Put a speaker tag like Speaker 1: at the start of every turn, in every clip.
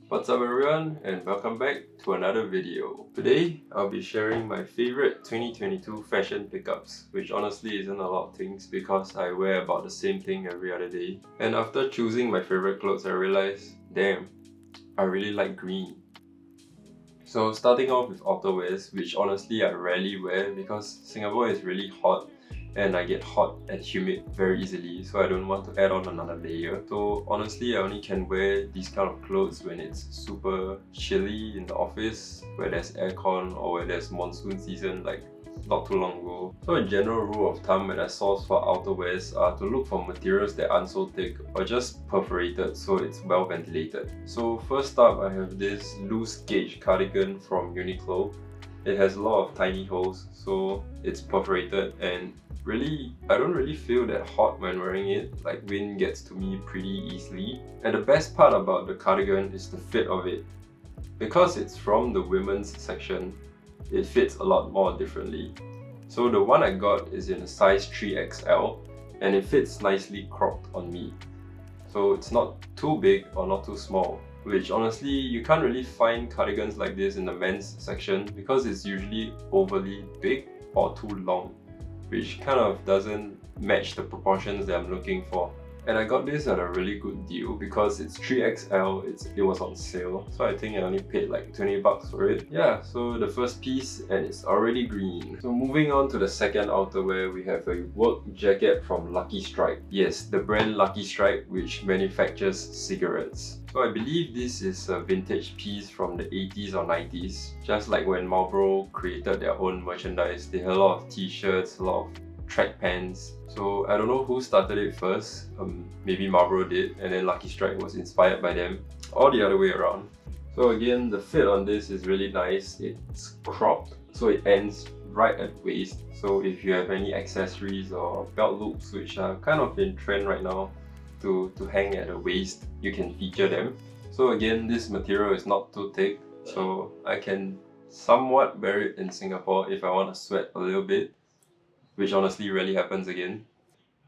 Speaker 1: What's up everyone, and welcome back to another video. Today, I'll be sharing my favorite 2022 fashion pickups, which honestly isn't a lot of things because I wear about the same thing every other day. And after choosing my favorite clothes, I realized, damn, I really like green. So starting off with outerwears, which honestly I rarely wear because Singapore is really hot and I get hot and humid very easily, so I don't want to add on another layer. So honestly, I only can wear these kind of clothes when it's super chilly in the office, where there's aircon or where there's monsoon season like not too long ago. So a general rule of thumb when I source for outerwears are to look for materials that aren't so thick or just perforated so it's well ventilated. So first up, I have this loose gauge cardigan from Uniqlo. It has a lot of tiny holes, so it's perforated and really, I don't really feel that hot when wearing it, like wind gets to me pretty easily. And the best part about the cardigan is the fit of it. Because it's from the women's section, it fits a lot more differently. So the one I got is in a size 3XL and it fits nicely cropped on me. So it's not too big or not too small, which honestly you can't really find cardigans like this in the men's section because it's usually overly big or too long, which kind of doesn't match the proportions that I'm looking for. And I got this at a really good deal because it's 3XL, it was on sale, so I think I only paid like 20 bucks for it. Yeah, so the first piece, and it's already green. So moving on to the second outerwear, we have a work jacket from Lucky Strike. Yes, the brand Lucky Strike, which manufactures cigarettes. So I believe this is a vintage piece from the 80s or 90s. Just like when Marlboro created their own merchandise, they had a lot of t-shirts, a lot of track pants. So I don't know who started it first. Maybe Marlboro did, and then Lucky Strike was inspired by them, or the other way around. So again, the fit on this is really nice. It's cropped, so it ends right at waist. So if you have any accessories or belt loops, which are kind of in trend right now, to hang at the waist, you can feature them. So again, this material is not too thick, so I can somewhat wear it in Singapore if I want to sweat a little bit, which honestly rarely happens again.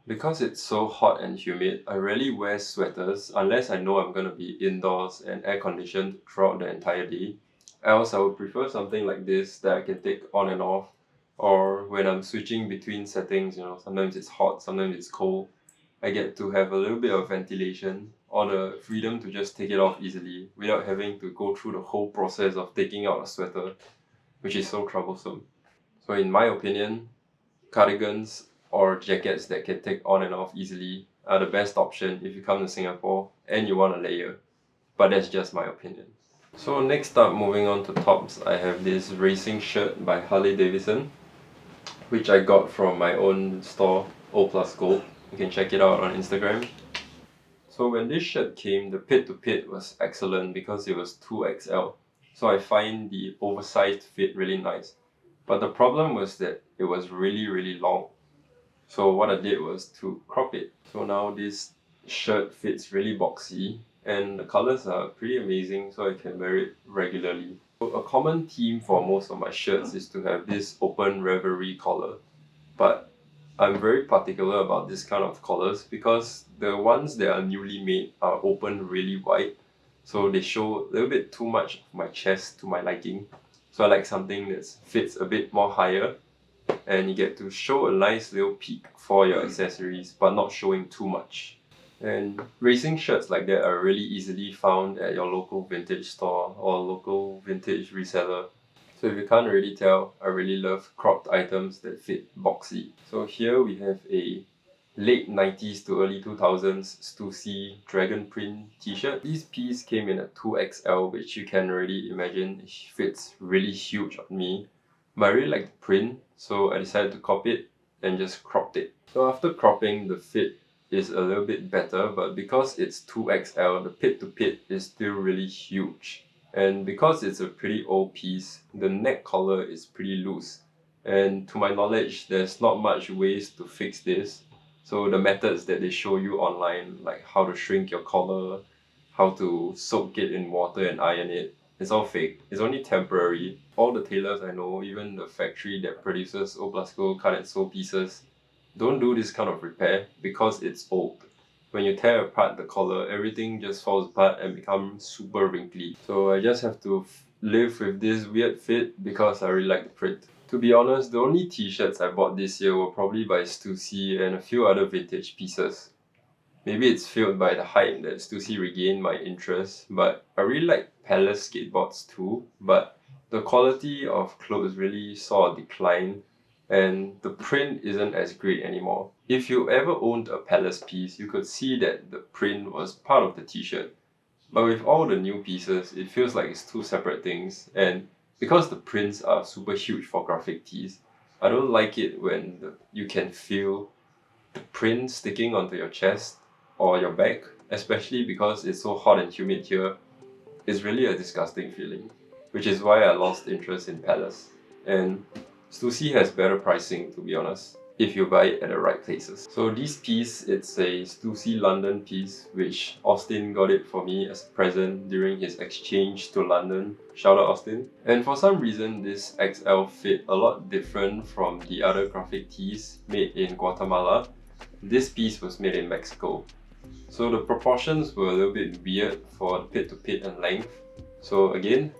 Speaker 1: Because it's so hot and humid, I rarely wear sweaters unless I know I'm gonna be indoors and air conditioned throughout the entire day. Else I would prefer something like this that I can take on and off, or when I'm switching between settings, sometimes it's hot, sometimes it's cold. I get to have a little bit of ventilation or the freedom to just take it off easily without having to go through the whole process of taking out a sweater, which is so troublesome. So in my opinion, cardigans or jackets that can take on and off easily are the best option if you come to Singapore and you want a layer. But that's just my opinion. So next up, moving on to tops, I have this racing shirt by Harley Davidson, which I got from my own store, O Plus Gold. You can check it out on Instagram. So when this shirt came, the pit to pit was excellent because it was 2XL. So I find the oversized fit really nice. But the problem was that it was really long. So what I did was to crop it. So now this shirt fits really boxy and the colors are pretty amazing, so I can wear it regularly. So a common theme for most of my shirts is to have this open Reverie collar, but I'm very particular about this kind of collars because the ones that are newly made are open really wide, so they show a little bit too much of my chest to my liking. So I like something that fits a bit more higher and you get to show a nice little peek for your accessories but not showing too much. And racing shirts like that are really easily found at your local vintage store or local vintage reseller. So if you can't already tell, I really love cropped items that fit boxy. So here we have a late 90s to early 2000s Stussy dragon print t-shirt. This piece came in a 2XL, which you can already imagine fits really huge on me. But I really like the print, so I decided to cop it and just cropped it. So after cropping, the fit is a little bit better, but because it's 2XL, the pit to pit is still really huge. And because it's a pretty old piece, the neck collar is pretty loose. And to my knowledge, there's not much ways to fix this. So the methods that they show you online, like how to shrink your collar, how to soak it in water and iron it, it's all fake. It's only temporary. All the tailors I know, even the factory that produces O Plus Go cut and sew pieces, don't do this kind of repair because it's old. when you tear apart the collar, everything just falls apart and becomes super wrinkly. So I just have to live with this weird fit because I really like the print. To be honest, the only t-shirts I bought this year were probably by Stussy and a few other vintage pieces. Maybe it's fueled by the hype that Stussy regained my interest, but I really like Palace skateboards too, but the quality of clothes really saw a decline and the print isn't as great anymore. If you ever owned a Palace piece, you could see that the print was part of the t-shirt. But with all the new pieces, it feels like it's two separate things, and because the prints are super huge for graphic tees, I don't like it when you can feel the print sticking onto your chest or your back, especially because it's so hot and humid here. It's really a disgusting feeling, which is why I lost interest in Palace. And Stussy has better pricing, to be honest, if you buy it at the right places. So this piece, it's a Stussy London piece, which Austin got it for me as a present during his exchange to London. Shout out Austin. And for some reason, this XL fit a lot different from the other graphic tees made in Guatemala. This piece was made in Mexico. So the proportions were a little bit weird for the pit to pit and length. So again,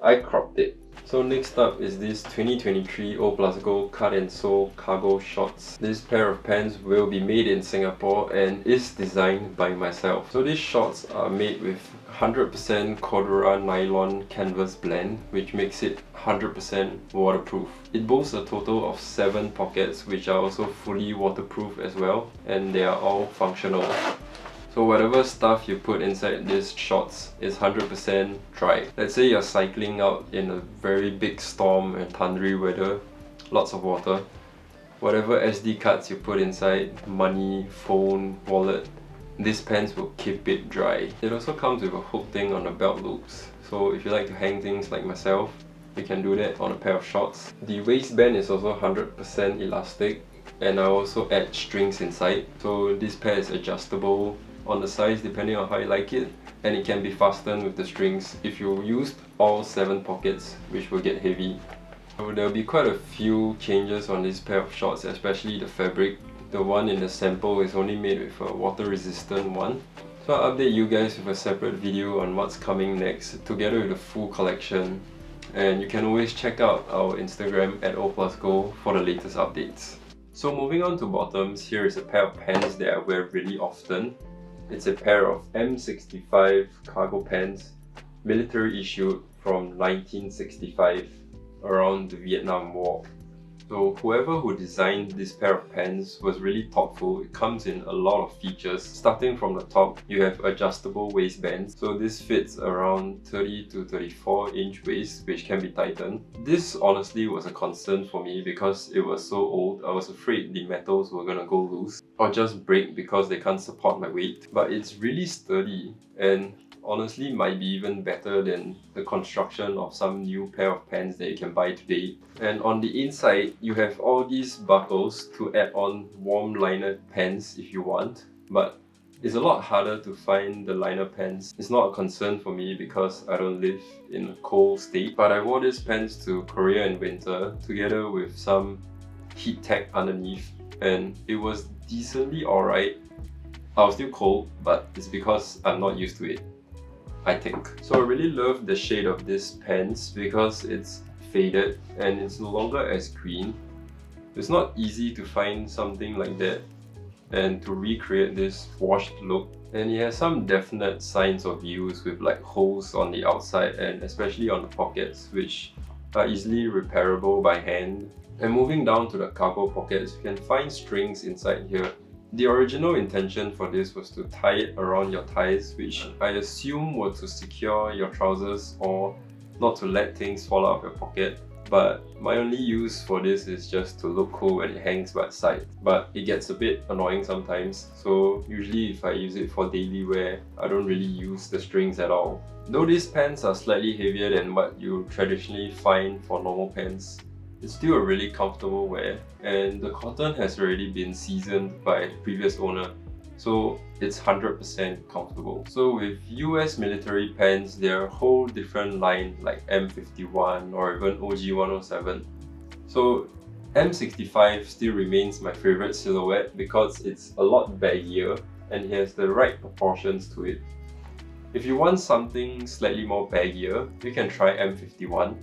Speaker 1: I cropped it. So next up is this 2023 O Plus Go Cut and Sew cargo shorts. This pair of pants will be made in Singapore and is designed by myself. So these shorts are made with 100% Cordura nylon canvas blend, which makes it 100% waterproof. It boasts a total of 7 pockets, which are also fully waterproof as well, and they are all functional. So whatever stuff you put inside these shorts is 100% dry. Let's say you're cycling out in a very big storm and thundery weather, lots of water. Whatever SD cards you put inside, money, phone, wallet, these pants will keep it dry. It also comes with a hook thing on the belt loops. So if you like to hang things like myself, you can do that on a pair of shorts. The waistband is also 100% elastic, and I also add strings inside. So this pair is adjustable on the size depending on how you like it, and it can be fastened with the strings if you used all 7 pockets, which will get heavy. So there will be quite a few changes on this pair of shorts, especially the fabric. The one in the sample is only made with a water resistant one. So I'll update you guys with a separate video on what's coming next, together with the full collection. And you can always check out our Instagram at O+Go for the latest updates. So moving on to bottoms, here is a pair of pants that I wear really often. It's a pair of M65 cargo pants, military issued from 1965, around the Vietnam War. So whoever who designed this pair of pants was really thoughtful. It comes in a lot of features. Starting from the top, you have adjustable waistbands. So this fits around 30 to 34 inch waist, which can be tightened. This honestly was a concern for me because it was so old. I was afraid the metals were gonna go loose or just break because they can't support my weight. But it's really sturdy and honestly might be even better than the construction of some new pair of pants that you can buy today. And on the inside, you have all these buckles to add on warm liner pants if you want, but it's a lot harder to find the liner pants. It's not a concern for me because I don't live in a cold state, but I wore these pants to Korea in winter together with some heat tech underneath, and it was decently alright. I was still cold, but it's because I'm not used to it, I think. So I really love the shade of this pants because it's faded and it's no longer as green. It's not easy to find something like that and to recreate this washed look. And it has some definite signs of use with like holes on the outside and especially on the pockets, which are easily repairable by hand. And moving down to the cargo pockets, you can find strings inside here. The original intention for this was to tie it around your thighs, which I assume were to secure your trousers or not to let things fall out of your pocket. But my only use for this is just to look cool when it hangs by the side. But it gets a bit annoying sometimes, so usually if I use it for daily wear, I don't really use the strings at all. Though these pants are slightly heavier than what you traditionally find for normal pants, it's still a really comfortable wear, and the cotton has already been seasoned by the previous owner, so it's 100% comfortable. So with US military pants, they're a whole different line like M51 or even OG107. So M65 still remains my favorite silhouette because it's a lot baggier and it has the right proportions to it. If you want something slightly more baggier, you can try M51,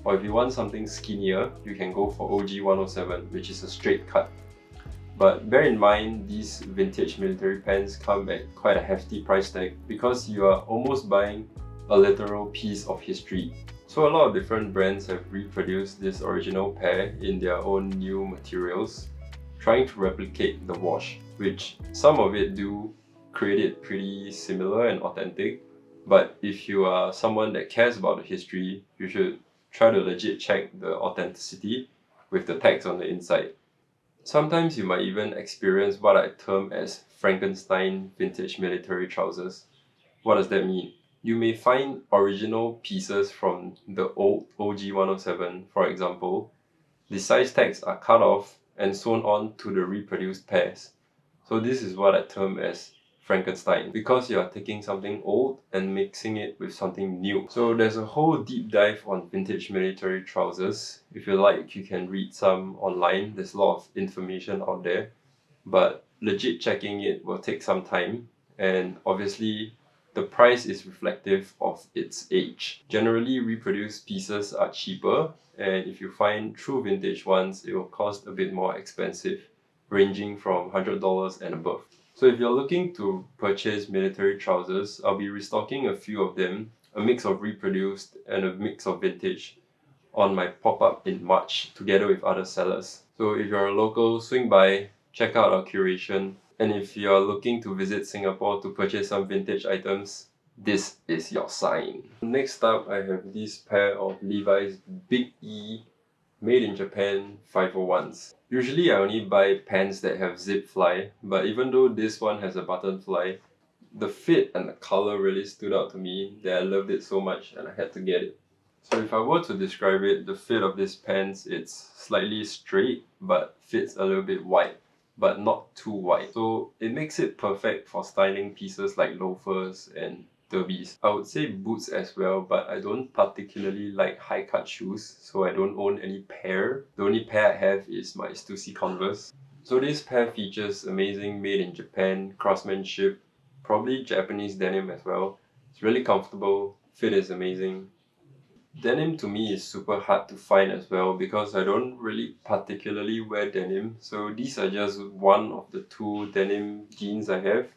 Speaker 1: or if you want something skinnier, you can go for OG107, which is a straight cut. But bear in mind, these vintage military pants come at quite a hefty price tag because you are almost buying a literal piece of history. So a lot of different brands have reproduced this original pair in their own new materials, trying to replicate the wash, which some of it do create it pretty similar and authentic. But if you are someone that cares about the history, you should try to legit check the authenticity with the tags on the inside. Sometimes you might even experience what I term as Frankenstein vintage military trousers. What does that mean? You may find original pieces from the old OG107, for example. The size tags are cut off and sewn on to the reproduced pairs. So this is what I term as Frankenstein, because you are taking something old and mixing it with something new. So there's a whole deep dive on vintage military trousers. If you like, you can read some online. There's a lot of information out there, but legit checking it will take some time, and obviously the price is reflective of its age. Generally, reproduced pieces are cheaper, and if you find true vintage ones, it will cost a bit more expensive, ranging from $100 and above. So if you're looking to purchase military trousers, I'll be restocking a few of them, a mix of reproduced and a mix of vintage, on my pop-up in March together with other sellers. So if you're a local, swing by, check out our curation, and if you're looking to visit Singapore to purchase some vintage items, this is your sign. Next up, I have this pair of Levi's Big E Made in Japan 501s. Usually I only buy pants that have zip fly, but even though this one has a button fly, the fit and the color really stood out to me that I loved it so much and I had to get it. So if I were to describe it, the fit of this pants, it's slightly straight but fits a little bit wide, but not too wide. So it makes it perfect for styling pieces like loafers and derbies. I would say boots as well, but I don't particularly like high cut shoes, so I don't own any pair. The only pair I have is my Stussy Converse. So this pair features amazing made in Japan craftsmanship, probably Japanese denim as well. It's really comfortable, fit is amazing. Denim to me is super hard to find as well because I don't really particularly wear denim. So these are just one of the two denim jeans I have.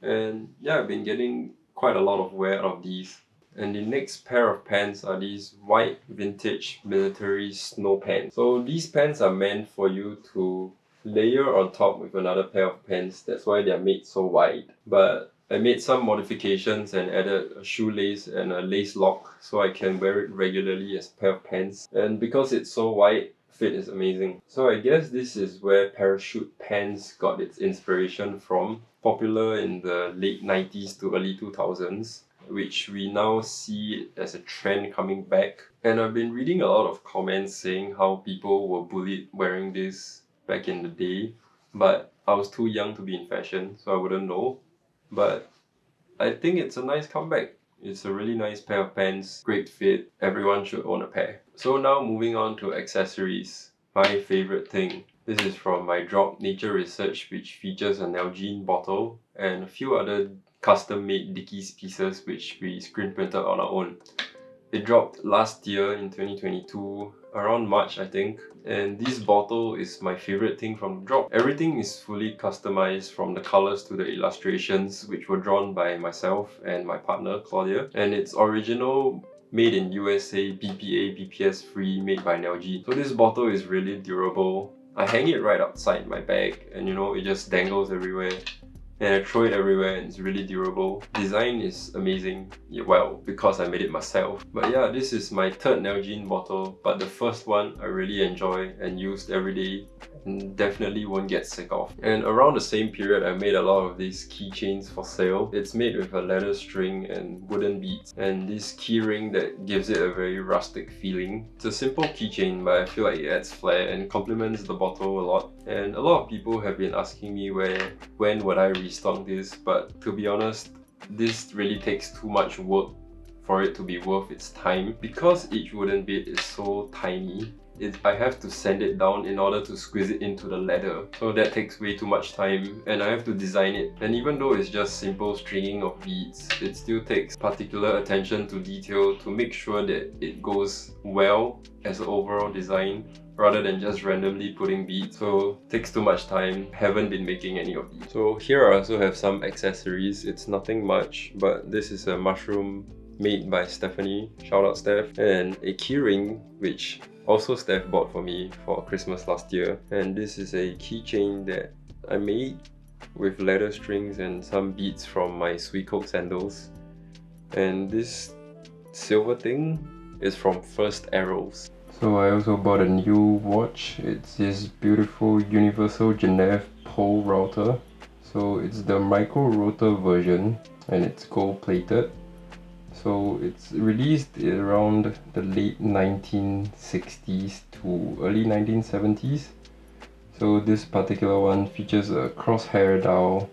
Speaker 1: And yeah, I've been getting quite a lot of wear out of these. And the next pair of pants are these white vintage military snow pants. So these pants are meant for you to layer on top with another pair of pants. That's why they are made so wide. But I made some modifications and added a shoelace and a lace lock so I can wear it regularly as a pair of pants. And because it's so wide, fit is amazing. So I guess this is where parachute pants got its inspiration from. Popular in the late 90s to early 2000s, which we now see as a trend coming back. And I've been reading a lot of comments saying how people were bullied wearing this back in the day, but I was too young to be in fashion, so I wouldn't know. But I think it's a nice comeback. It's a really nice pair of pants, great fit, everyone should own a pair. So now moving on to accessories, my favorite thing. This is from my drop Nature Research, which features an Nalgene bottle and a few other custom-made Dickies pieces which we screen printed on our own. It dropped last year in 2022, around March I think, and this bottle is my favorite thing from the drop. Everything is fully customized from the colors to the illustrations, which were drawn by myself and my partner Claudia, and it's original, made in USA, BPA, BPS free, made by Nalgene. So this bottle is really durable. I hang it right outside my bag and it just dangles everywhere. And I throw it everywhere and it's really durable. Design is amazing, well, because I made it myself. But yeah, this is my third Nalgene bottle, but the first one I really enjoy and used every day and definitely won't get sick of. And around the same period, I made a lot of these keychains for sale. It's made with a leather string and wooden beads, and this key ring that gives it a very rustic feeling. It's a simple keychain, but I feel like it adds flair and complements the bottle a lot. And a lot of people have been asking me when would I restock this, but to be honest, this really takes too much work for it to be worth its time. Because each wooden bit is so tiny, I have to sand it down in order to squeeze it into the leather. So that takes way too much time and I have to design it. And even though it's just simple stringing of beads, it still takes particular attention to detail to make sure that it goes well as an overall design rather than just randomly putting beads. So takes too much time, haven't been making any of these. So here I also have some accessories. It's nothing much, but this is a mushroom made by Stephanie, shout out Steph, and a keyring which also Steph bought for me for Christmas last year. And this is a keychain that I made with leather strings and some beads from my Suicoke sandals. And this silver thing is from First Arrows. So I also bought a new watch. It's this beautiful Universal Genève pole router. So it's the micro rotor version and it's gold plated. So it's released around the late 1960s to early 1970s. So this particular one features a crosshair dial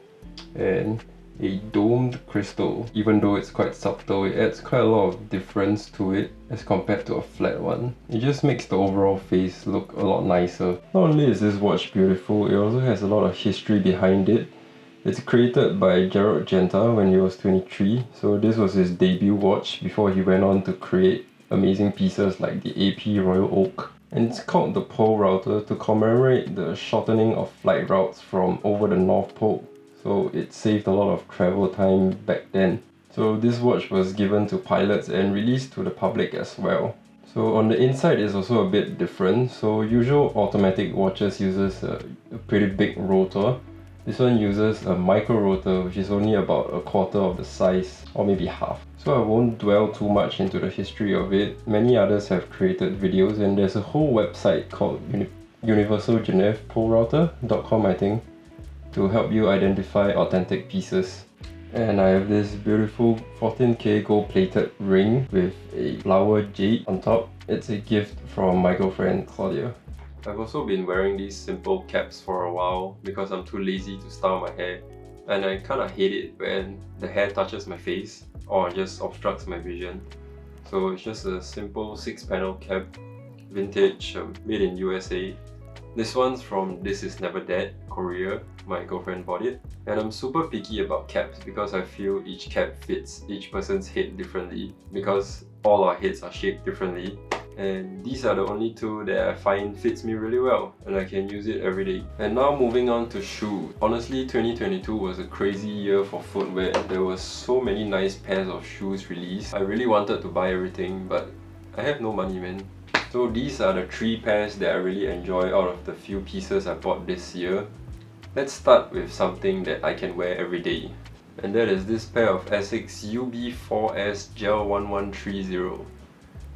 Speaker 1: and a domed crystal. Even though it's quite subtle, it adds quite a lot of difference to it as compared to a flat one. It just makes the overall face look a lot nicer. Not only is this watch beautiful, it also has a lot of history behind it. It's created by Gerald Genta when he was 23, so this was his debut watch before he went on to create amazing pieces like the AP Royal Oak. And it's called the Pole Router to commemorate the shortening of flight routes from over the North Pole. So it saved a lot of travel time back then. So this watch was given to pilots and released to the public as well. So on the inside is also a bit different. So usual automatic watches uses a pretty big rotor. This one uses a micro rotor which is only about a quarter of the size or maybe half. So I won't dwell too much into the history of it. Many others have created videos and there's a whole website called universalgenevpolerouter.com I think, to help you identify authentic pieces. And I have this beautiful 14K gold plated ring with a flower jade on top. It's a gift from my girlfriend Claudia. I've also been wearing these simple caps for a while because I'm too lazy to style my hair, and I kinda hate it when the hair touches my face or just obstructs my vision. So it's just a simple 6-panel cap, vintage, made in USA. This one's from This Is Never Dead, Korea. My girlfriend bought it. And I'm super picky about caps because I feel each cap fits each person's head differently because all our heads are shaped differently. And these are the only two that I find fits me really well and I can use it every day. And now moving on to shoes. Honestly, 2022 was a crazy year for footwear. There were so many nice pairs of shoes released. I really wanted to buy everything, but I have no money, man. So these are the 3 pairs that I really enjoy out of the few pieces I bought this year. Let's start with something that I can wear every day. And that is this pair of Asics UB4S Gel 1130.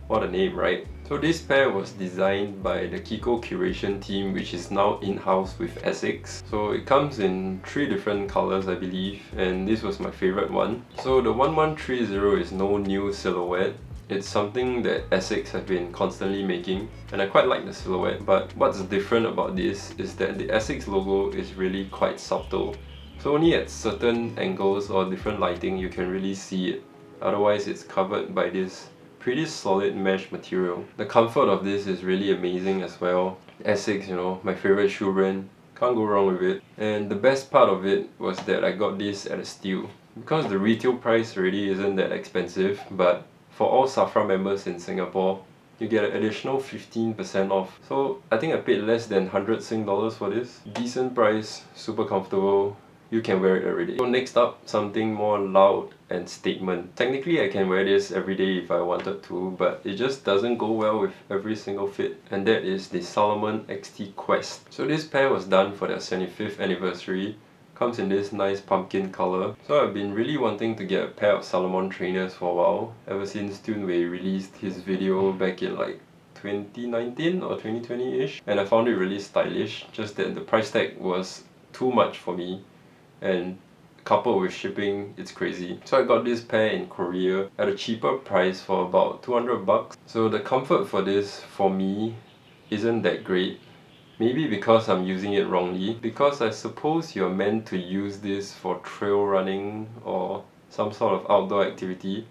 Speaker 1: What a name, right? So this pair was designed by the Kiko Curation team, which is now in-house with Asics. So it comes in 3 different colors, I believe, and this was my favorite one. So the 1130 is no new silhouette. It's something that Asics have been constantly making, and I quite like the silhouette, but what's different about this is that the Asics logo is really quite subtle. So only at certain angles or different lighting you can really see it. Otherwise it's covered by this pretty solid mesh material. The comfort of this is really amazing as well. Asics, you know, my favorite shoe brand. Can't go wrong with it. And the best part of it was that I got this at a steal. Because the retail price really isn't that expensive, but for all Safra members in Singapore, you get an additional 15% off. So I think I paid less than 100 Sing dollars for this. Decent price, super comfortable. You can wear it every day. So next up, something more loud and statement. Technically I can wear this every day if I wanted to, but it just doesn't go well with every single fit. And that is the Salomon XT Quest. So this pair was done for their 75th anniversary. Comes in this nice pumpkin color. So I've been really wanting to get a pair of Salomon trainers for a while, ever since Tunwei released his video back in like 2019 or 2020-ish. And I found it really stylish, just that the price tag was too much for me. And coupled with shipping, it's crazy. So I got this pair in Korea at a cheaper price for about 200 bucks. So the comfort for this, for me, isn't that great. Maybe because I'm using it wrongly, because I suppose you're meant to use this for trail running or some sort of outdoor activity.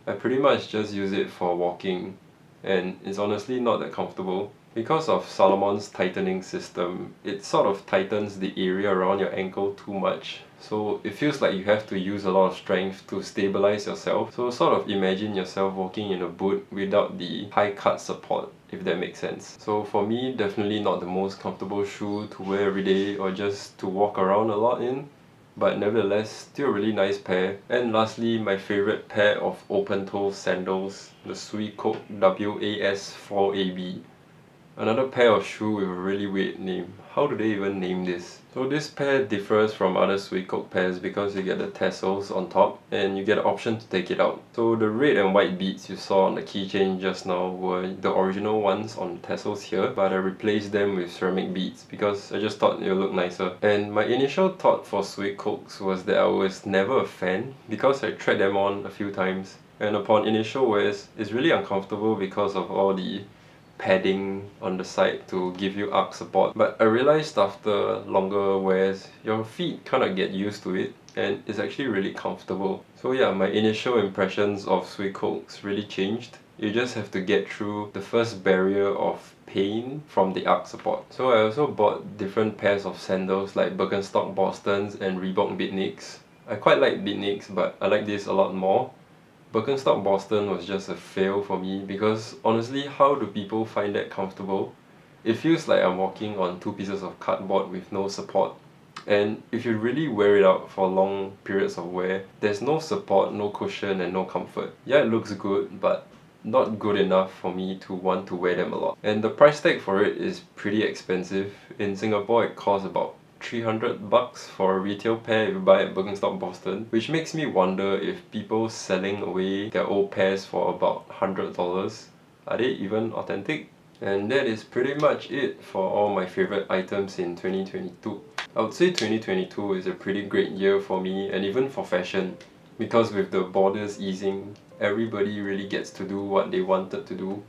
Speaker 1: I pretty much just use it for walking, and it's honestly not that comfortable. Because of Salomon's tightening system, it sort of tightens the area around your ankle too much. So it feels like you have to use a lot of strength to stabilize yourself. So sort of imagine yourself walking in a boot without the high cut support, if that makes sense. So for me, definitely not the most comfortable shoe to wear every day or just to walk around a lot in, but nevertheless still a really nice pair. And lastly, my favorite pair of open-toe sandals, the Suicoke WAS4AB. Another pair of shoe with a really weird name. How do they even name this? So this pair differs from other Suicoke pairs because you get the tassels on top and you get the option to take it out. So the red and white beads you saw on the keychain just now were the original ones on the tassels here, but I replaced them with ceramic beads because I just thought it would look nicer. And my initial thought for Suicokes was that I was never a fan because I tried them on a few times, and upon initial wears, it's really uncomfortable because of all the padding on the side to give you arch support. But I realized after longer wears, your feet kind of get used to it and it's actually really comfortable. So yeah, my initial impressions of Suicokes really changed. You just have to get through the first barrier of pain from the arch support. So I also bought different pairs of sandals like Birkenstock Bostons and Reebok Beatniks. I quite like Beatniks, but I like this a lot more. Birkenstock Boston was just a fail for me because honestly, how do people find that comfortable? It feels like I'm walking on two pieces of cardboard with no support. And if you really wear it out for long periods of wear, there's no support, no cushion and no comfort. Yeah, it looks good, but not good enough for me to want to wear them a lot. And the price tag for it is pretty expensive. In Singapore, it costs about 300 bucks for a retail pair if you buy at Birkenstock Boston, which makes me wonder if people selling away their old pairs for about $100, are they even authentic? And that is pretty much it for all my favorite items in 2022. I would say 2022 is a pretty great year for me and even for fashion, because with the borders easing, everybody really gets to do what they wanted to do.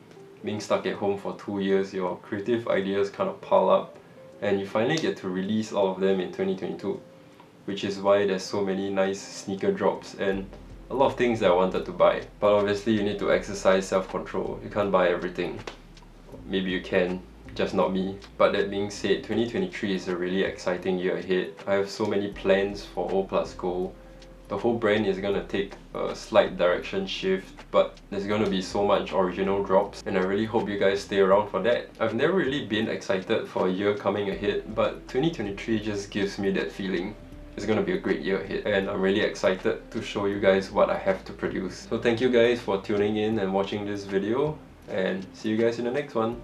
Speaker 1: Being stuck at home for 2 years, your creative ideas kind of pile up and you finally get to release all of them in 2022, which is why there's so many nice sneaker drops and a lot of things that I wanted to buy. But obviously you need to exercise self-control. You can't buy everything. Maybe you can, just not me. But that being said, 2023 is a really exciting year ahead. I have so many plans for O+Go. The whole brand is gonna take a slight direction shift, but there's gonna be so much original drops and I really hope you guys stay around for that. I've never really been excited for a year coming ahead, but 2023 just gives me that feeling. It's gonna be a great year ahead and I'm really excited to show you guys what I have to produce. So thank you guys for tuning in and watching this video and see you guys in the next one.